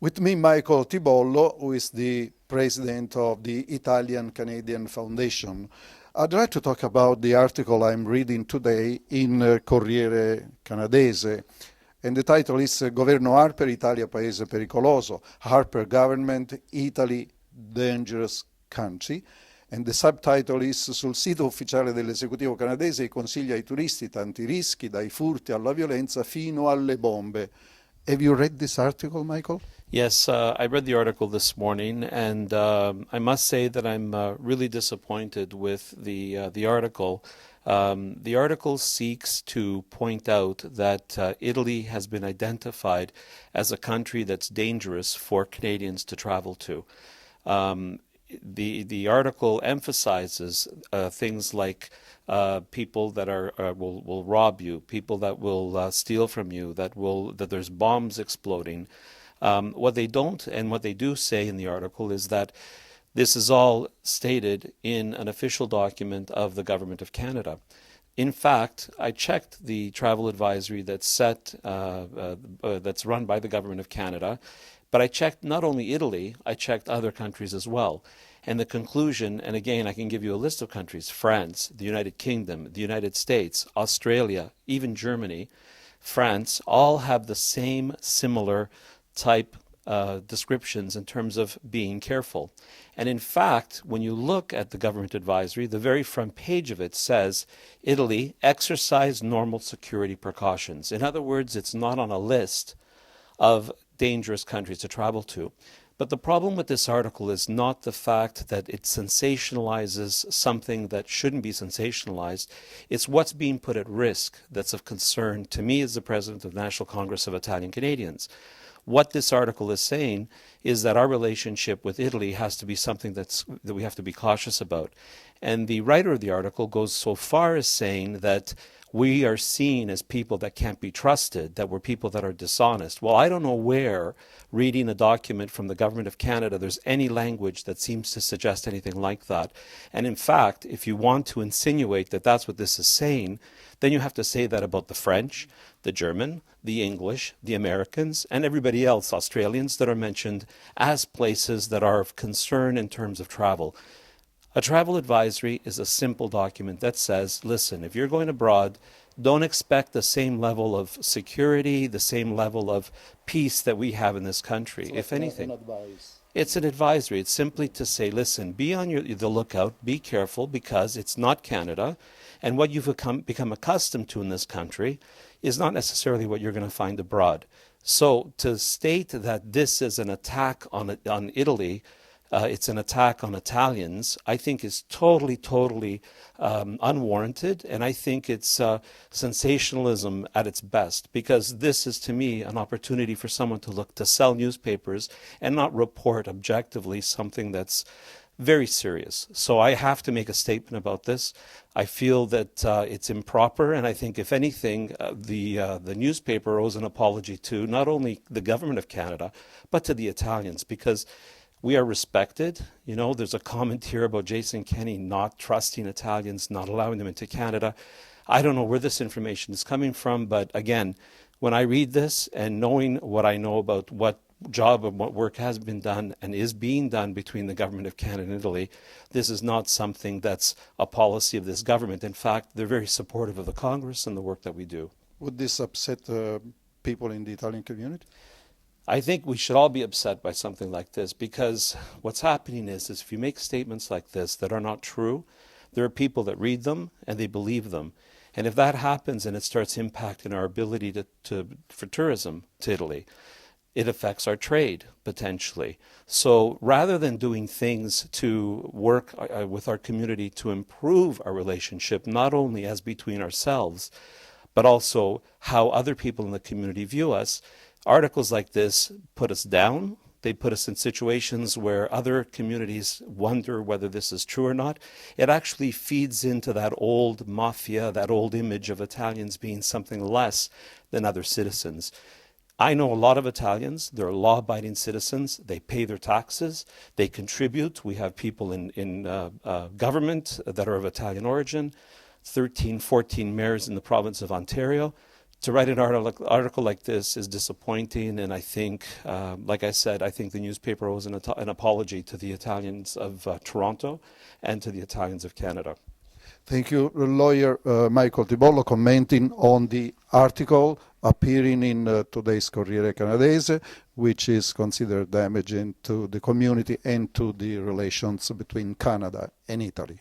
With me, Michael Tibollo, who is the president of the Italian-Canadian Foundation. I'd like to talk about the article I'm reading today in Corriere Canadese. And the title is Governo Harper, Italia, paese, pericoloso. Harper government, Italy, dangerous country. And the subtitle is sul sito ufficiale dell'esecutivo canadese i consigli ai turisti, tanti rischi, dai furti alla violenza fino alle bombe. Have you read this article, Michael? Yes, I read the article this morning, and I must say that I'm really disappointed with the article. The article seeks to point out that Italy has been identified as a country that's dangerous for Canadians to travel to. The article emphasizes things like people that will rob you, people that will steal from you, that there's bombs exploding. What they don't and what they do say in the article is that this is all stated in an official document of the Government of Canada. In fact, I checked the travel advisory that's run by the Government of Canada, but I checked not only Italy, I checked other countries as well. And the conclusion, and again, I can give you a list of countries: France, the United Kingdom, the United States, Australia, even Germany, France, all have the same similar type descriptions in terms of being careful. And in fact, when you look at the government advisory, the very front page of it says, Italy, exercise normal security precautions. In other words, it's not on a list of dangerous countries to travel to. But the problem with this article is not the fact that it sensationalizes something that shouldn't be sensationalized. It's what's being put at risk that's of concern to me as the president of the National Congress of Italian Canadians. What this article is saying is that our relationship with Italy has to be something that we have to be cautious about. And the writer of the article goes so far as saying that we are seen as people that can't be trusted, that we're people that are dishonest. Well, I don't know where, reading a document from the Government of Canada, there's any language that seems to suggest anything like that. And in fact, if you want to insinuate that that's what this is saying, then you have to say that about the French, the German, the English, the Americans, and everybody else, Australians, that are mentioned as places that are of concern in terms of travel. A travel advisory is a simple document that says, listen, if you're going abroad, don't expect the same level of security, the same level of peace that we have in this country. If anything, it's an advisory. It's simply to say, listen, be on the lookout, be careful, because it's not Canada, and what you've become accustomed to in this country is not necessarily what you're going to find abroad. So to state that this is an attack on Italy, it's an attack on Italians, I think is totally unwarranted, and I think it's sensationalism at its best, because this is, to me, an opportunity for someone to sell newspapers and not report objectively something that's very serious. So I have to make a statement about this. I feel that it's improper, and I think, if anything, the newspaper owes an apology to not only the Government of Canada, but to the Italians, because we are respected. You know, there's a comment here about Jason Kenney not trusting Italians, not allowing them into Canada. I don't know where this information is coming from, but again, when I read this and knowing what I know about what job and what work has been done and is being done between the Government of Canada and Italy, this is not something that's a policy of this government. In fact, they're very supportive of the Congress and the work that we do. Would this upset people in the Italian community? I think we should all be upset by something like this, because what's happening is if you make statements like this that are not true, there are people that read them and they believe them. And if that happens and it starts impacting our ability for tourism to Italy, it affects our trade potentially. So rather than doing things to work with our community to improve our relationship, not only as between ourselves, but also how other people in the community view us, articles like this put us down. They put us in situations where other communities wonder whether this is true or not. It actually feeds into that old mafia, that old image of Italians being something less than other citizens. I know a lot of Italians. They're law-abiding citizens. They pay their taxes. They contribute. We have people in government that are of Italian origin, 13, 14 mayors in the province of Ontario. to write an article like this is disappointing, and I think, like I said, I think the newspaper owes an apology to the Italians of Toronto and to the Italians of Canada. Thank you, lawyer Michael Tibollo, commenting on the article appearing in today's Corriere Canadese, which is considered damaging to the community and to the relations between Canada and Italy.